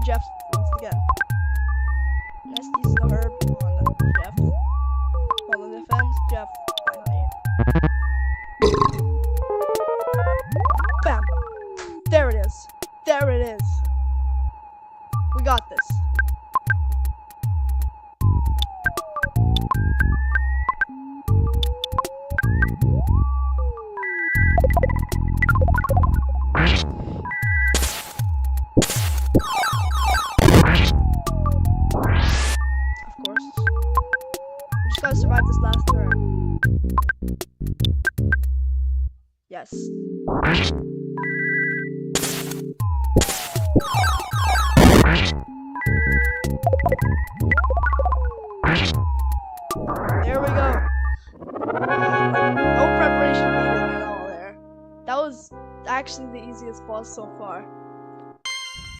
Jeff once again. Let's use the herb on Jeff. On the defense, Jeff. Bam! There it is. There it is. We got this. Gotta survive this last turn. Yes. There we go. No preparation needed at all there. That was actually the easiest boss so far.